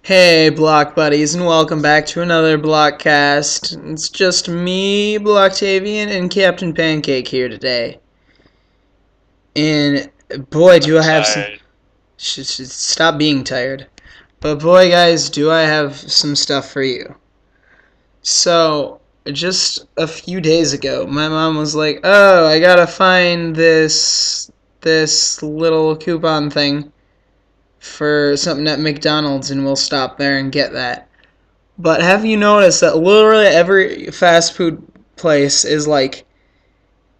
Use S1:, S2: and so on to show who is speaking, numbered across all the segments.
S1: Hey, Block Buddies, and welcome back to another Blockcast. It's just me, Blocktavian, and Captain Pancake here today. And boy, do I
S2: I'm
S1: have some.
S2: tired.
S1: Stop being tired. But boy, guys, do I have some stuff for you. So, just a few days ago, my mom was like, "Oh, I gotta find this little coupon thing for something at McDonald's, and we'll stop there and get that." But have you noticed that literally every fast food place is like,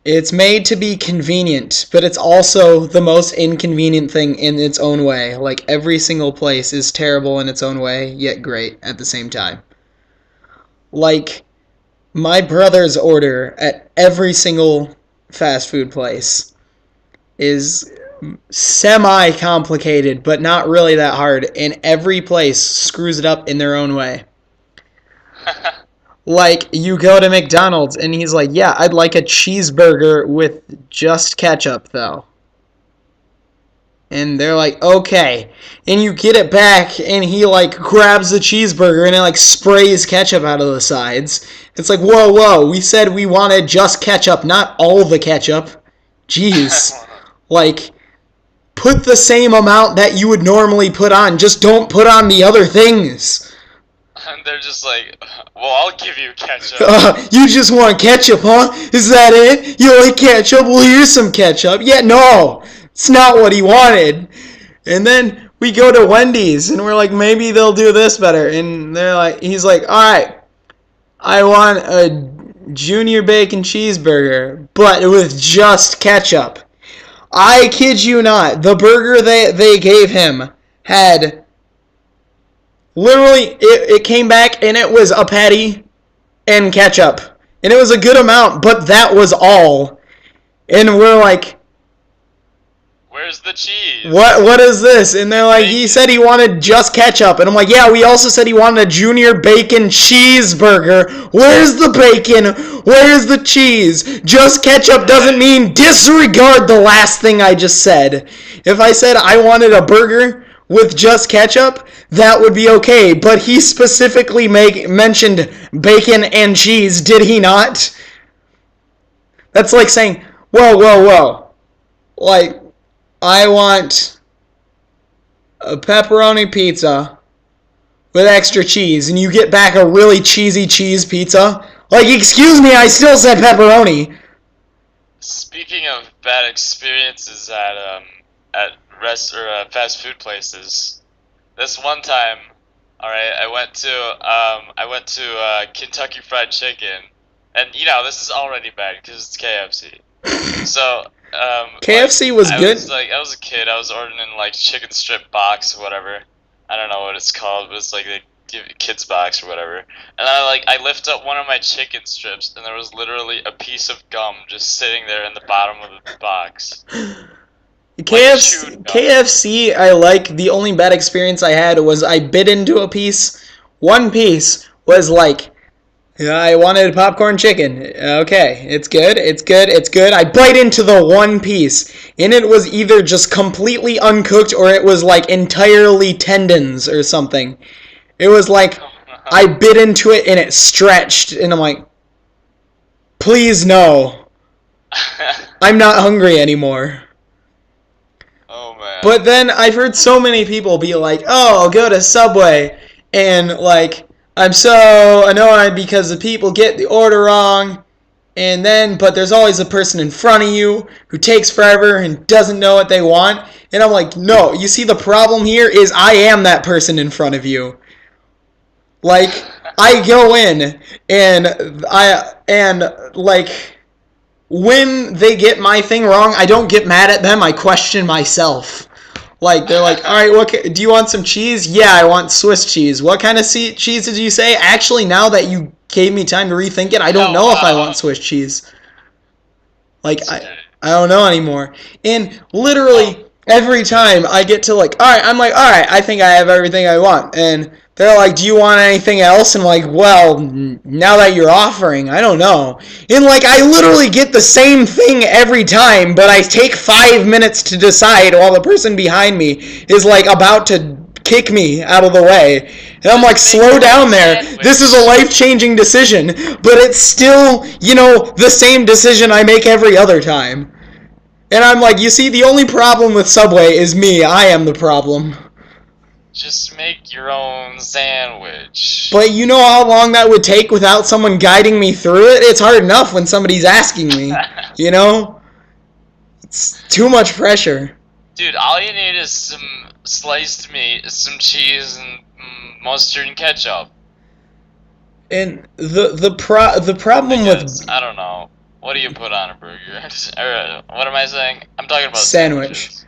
S1: it's made to be convenient, but it's also the most inconvenient thing in its own way. Like, every single place is terrible in its own way, yet great at the same time. Like, my brother's order at every single fast food place is semi-complicated, but not really that hard, and every place screws it up in their own way. Like, you go to McDonald's and he's like, "Yeah, I'd like a cheeseburger with just ketchup, though." And they're like, "Okay." And you get it back and he, like, grabs the cheeseburger and it, like, sprays ketchup out of the sides. It's like, whoa, whoa, we said we wanted just ketchup, not all the ketchup. Jeez. Like, put the same amount that you would normally put on, just don't put on the other things.
S2: And they're just like, well, I'll give you ketchup.
S1: You just want ketchup, huh? Is that it? You like ketchup? Well, here's some ketchup. Yeah, no, it's not what he wanted. And then we go to Wendy's, and we're like, maybe they'll do this better. And he's like, all right, I want a junior bacon cheeseburger, but with just ketchup. I kid you not, the burger they gave him had literally, it came back and it was a patty and ketchup. And it was a good amount, but that was all. And we're like,
S2: Where's the cheese?
S1: what is this? And they're like, he said he wanted just ketchup. And I'm like, yeah, we also said he wanted a junior bacon cheeseburger. Where's the bacon? Where's the cheese? Just ketchup doesn't mean disregard the last thing I just said. If I said I wanted a burger with just ketchup, that would be okay. But he specifically mentioned bacon and cheese, did he not? That's like saying, whoa, whoa, whoa. Like, I want a pepperoni pizza with extra cheese, and you get back a really cheesy cheese pizza. Like, excuse me, I still said pepperoni.
S2: Speaking of bad experiences at fast food places, this one time, all right, I went to Kentucky Fried Chicken, and this is already bad because it's KFC. So
S1: KFC was good.
S2: I was a kid. I was ordering like chicken strip box or whatever. I don't know what it's called, but it's like the kids box or whatever. And I lift up one of my chicken strips, and there was literally a piece of gum just sitting there in the bottom of the box.
S1: KFC, I like. The only bad experience I had was I bit into a piece. One piece was like, yeah, I wanted popcorn chicken. Okay, it's good. I bite into the one piece, and it was either just completely uncooked or it was like entirely tendons or something. It was like, I bit into it and it stretched, and I'm like, please no. I'm not hungry anymore.
S2: Oh, man.
S1: But then I've heard so many people be like, oh, I'll go to Subway, and like, I'm so annoyed because the people get the order wrong, but there's always a person in front of you who takes forever and doesn't know what they want. And I'm like, no, you see the problem here is I am that person in front of you. Like, I go in and like, when they get my thing wrong, I don't get mad at them, I question myself. Like, they're like, all right, do you want some cheese? Yeah, I want Swiss cheese. What kind of cheese did you say? Actually, now that you gave me time to rethink it, I don't know if I want Swiss cheese. Like, I don't know anymore. And literally, every time I get to like, all right, I think I have everything I want. And they're like, do you want anything else? And I'm like, well, now that you're offering, I don't know. And like, I literally get the same thing every time, but I take 5 minutes to decide while the person behind me is like about to kick me out of the way. And I'm like, slow down there. This is a life-changing decision. But it's still, the same decision I make every other time. And I'm like, you see, the only problem with Subway is me. I am the problem.
S2: Just make your own sandwich.
S1: But you know how long that would take without someone guiding me through it? It's hard enough when somebody's asking me, It's too much pressure.
S2: Dude, all you need is some sliced meat, some cheese, and mustard and ketchup.
S1: And the problem with...
S2: I don't know. What do you put on a burger? What am I saying? I'm talking about
S1: sandwich.
S2: Sandwiches.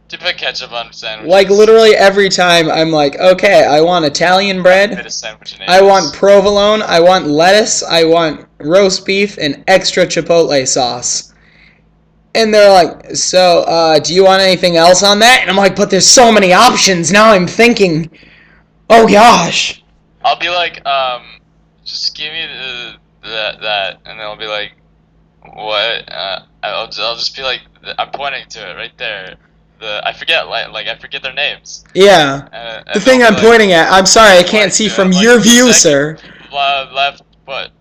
S2: Do you put ketchup on sandwiches?
S1: Like, literally every time I'm like, okay, I want Italian bread, I want provolone, I want lettuce, I want roast beef, and extra chipotle sauce. And they're like, so, do you want anything else on that? And I'm like, but there's so many options. Now I'm thinking, oh gosh.
S2: I'll be like, just give me that, and they'll be like, what? I'll just be like, I'm pointing to it right there. I forget their names.
S1: Yeah. The thing I'm pointing at, I'm sorry, I can't see from your view, sir.
S2: Left foot.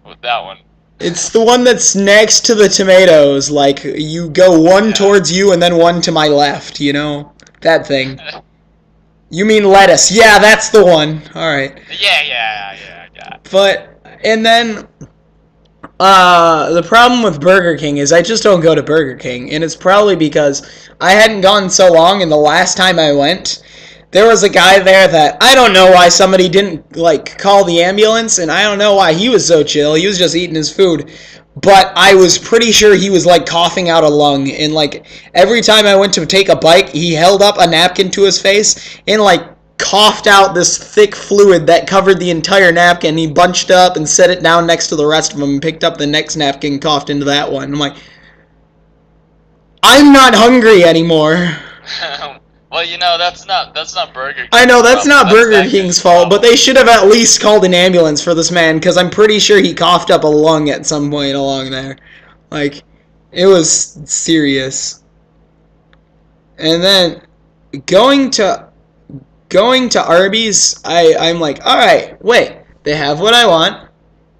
S2: With that one.
S1: It's the one that's next to the tomatoes. Like, you go one towards you and then one to my left, That thing. You mean lettuce. Yeah, that's the one. Alright.
S2: Yeah.
S1: But, and then... the problem with Burger King is I just don't go to Burger King, and it's probably because I hadn't gone so long, and the last time I went, there was a guy there that I don't know why somebody didn't, call the ambulance, and I don't know why he was so chill. He was just eating his food, but I was pretty sure he was, coughing out a lung, and, every time I went to take a bite, he held up a napkin to his face, and, coughed out this thick fluid that covered the entire napkin. He bunched up and set it down next to the rest of them and picked up the next napkin and coughed into that one. I'm like, I'm not hungry anymore.
S2: Well, that's not Burger King.
S1: I know, that's not Burger King's fault, but they should have at least called an ambulance for this man, because I'm pretty sure he coughed up a lung at some point along there. It was serious. And then, going to Arby's, I'm like, alright, wait, they have what I want,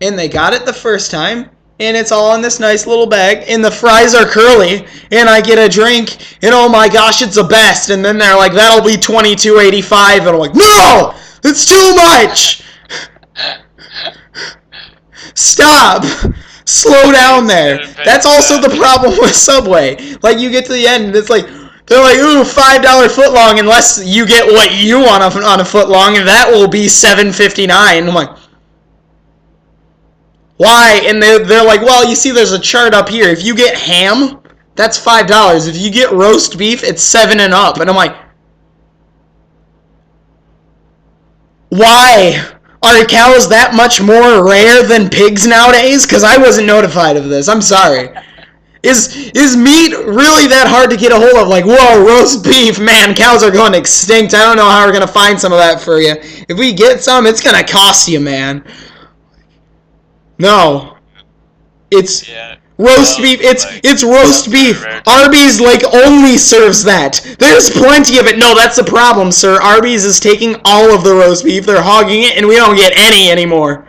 S1: and they got it the first time, and it's all in this nice little bag, and the fries are curly, and I get a drink, and oh my gosh, it's the best, and then they're like, that'll be $22.85, and I'm like, no! It's too much! Stop! Slow down there. That's also the problem with Subway. You get to the end, and it's like, they're like, ooh, $5 footlong unless you get what you want on a footlong, and that will be $7.59. I'm like, why? And they're like, well, you see there's a chart up here. If you get ham, that's $5. If you get roast beef, it's $7 and up. And I'm like, why? Are cows that much more rare than pigs nowadays? Because I wasn't notified of this. I'm sorry. Is meat really that hard to get a hold of? Whoa, roast beef, man, cows are going extinct. I don't know how we're going to find some of that for you. If we get some, it's going to cost you, man. No. It's roast beef. It's roast beef. Arby's, only serves that. There's plenty of it. No, that's the problem, sir. Arby's is taking all of the roast beef. They're hogging it, and we don't get any anymore.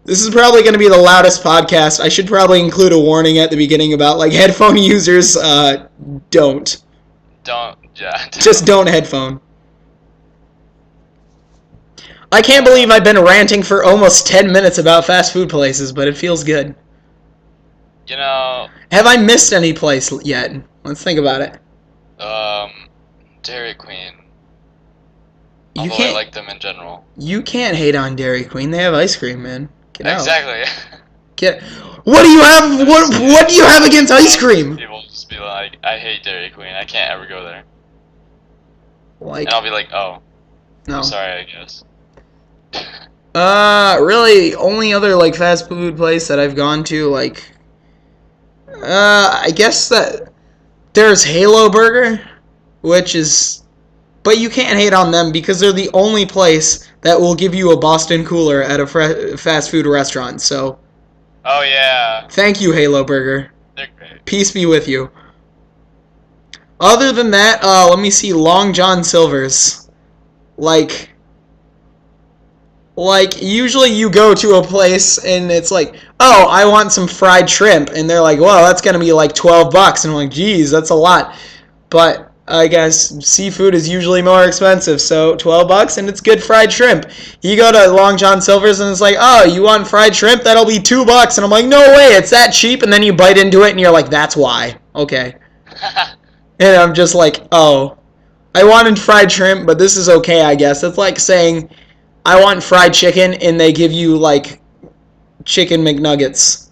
S1: This is probably going to be the loudest podcast. I should probably include a warning at the beginning about, headphone users, don't. Just don't headphone. I can't believe I've been ranting for almost 10 minutes about fast food places, but it feels good. Have I missed any place yet? Let's think about it.
S2: Dairy Queen. Although I like them in general.
S1: You can't hate on Dairy Queen. They have ice cream, man. Get out.
S2: Exactly.
S1: What do you have? What do you have against ice cream?
S2: People just be like, I hate Dairy Queen. I can't ever go there.
S1: And
S2: I'll be like, oh,
S1: no.
S2: I'm sorry, I guess.
S1: Really, only other fast food place that I've gone to, I guess that there's Halo Burger, which is, but you can't hate on them because they're the only place that will give you a Boston cooler at a fast food restaurant, so.
S2: Oh, yeah.
S1: Thank you, Halo Burger.
S2: They're great.
S1: Peace be with you. Other than that, let me see. Long John Silver's. Like usually you go to a place and it's like, oh, I want some fried shrimp, and they're like, well, that's gonna be like $12, and I'm like, geez, that's a lot. But I guess seafood is usually more expensive, so $12 and it's good fried shrimp. You go to Long John Silver's and it's like, oh, you want fried shrimp? That'll be $2, and I'm like, no way, it's that cheap. And then you bite into it and you're like, that's why. Okay. And I'm just like, oh, I wanted fried shrimp, but this is okay, I guess. It's like saying, I want fried chicken, and they give you, like, chicken McNuggets.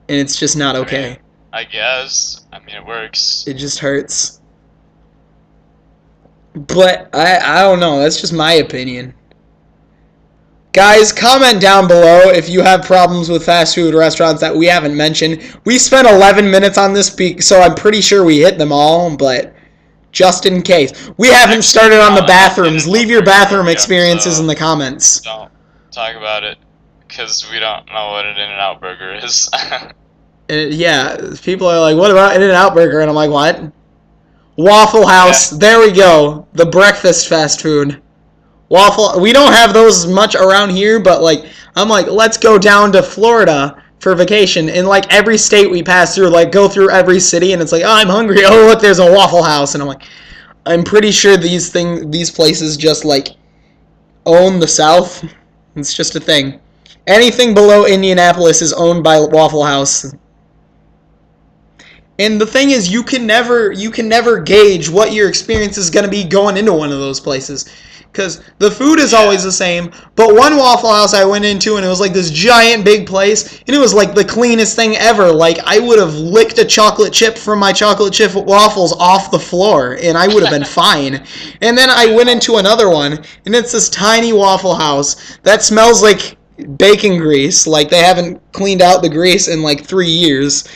S1: And it's just not okay.
S2: I guess. I mean, it works.
S1: It just hurts. But, I don't know. That's just my opinion. Guys, comment down below if you have problems with fast food restaurants that we haven't mentioned. We spent 11 minutes on this, so I'm pretty sure we hit them all, but just in case. We haven't started on the bathrooms. Leave your bathroom experiences in the comments.
S2: Don't talk about it, because we don't know what an In-N-Out burger is.
S1: Yeah, people are like, what about In-N-Out burger? And I'm like, what? Waffle House. Yeah. There we go. The breakfast fast food. We don't have those much around here, but like, I'm like, let's go down to Florida for vacation. In like every state we pass through, like go through every city, and it's like, oh, I'm hungry. Oh, look, there's a Waffle House. And I'm like, I'm pretty sure these places just like own the South. It's just a thing. Anything below Indianapolis is owned by Waffle House. And the thing is, you can never gauge what your experience is going to be going into one of those places. Because the food is always the same. But one Waffle House I went into, and it was like this giant big place, and it was like the cleanest thing ever. Like, I would have licked a chocolate chip from my chocolate chip waffles off the floor, and I would have been fine. And then I went into another one, and it's this tiny Waffle House that smells like bacon grease. Like, they haven't cleaned out the grease in like 3 years.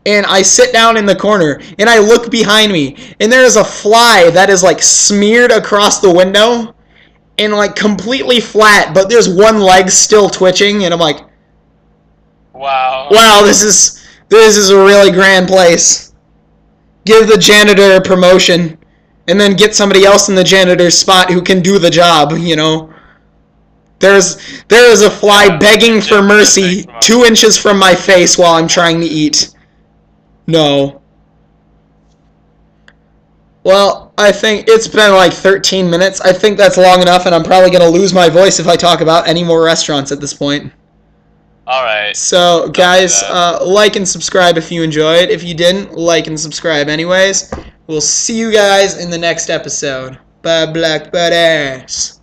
S1: And I sit down in the corner, and I look behind me, and there is a fly that is like smeared across the window, and like completely flat, but there's one leg still twitching, and I'm like, wow, this is a really grand place. Give the janitor a promotion, and then get somebody else in the janitor's spot who can do the job, you know. There is a fly begging for mercy 2 inches from my face while I'm trying to eat. No. Well, I think it's been like 13 minutes. I think that's long enough, and I'm probably going to lose my voice if I talk about any more restaurants at this point.
S2: Alright.
S1: So, guys, like and subscribe if you enjoyed. If you didn't, like and subscribe anyways. We'll see you guys in the next episode. Bye, Black Butters.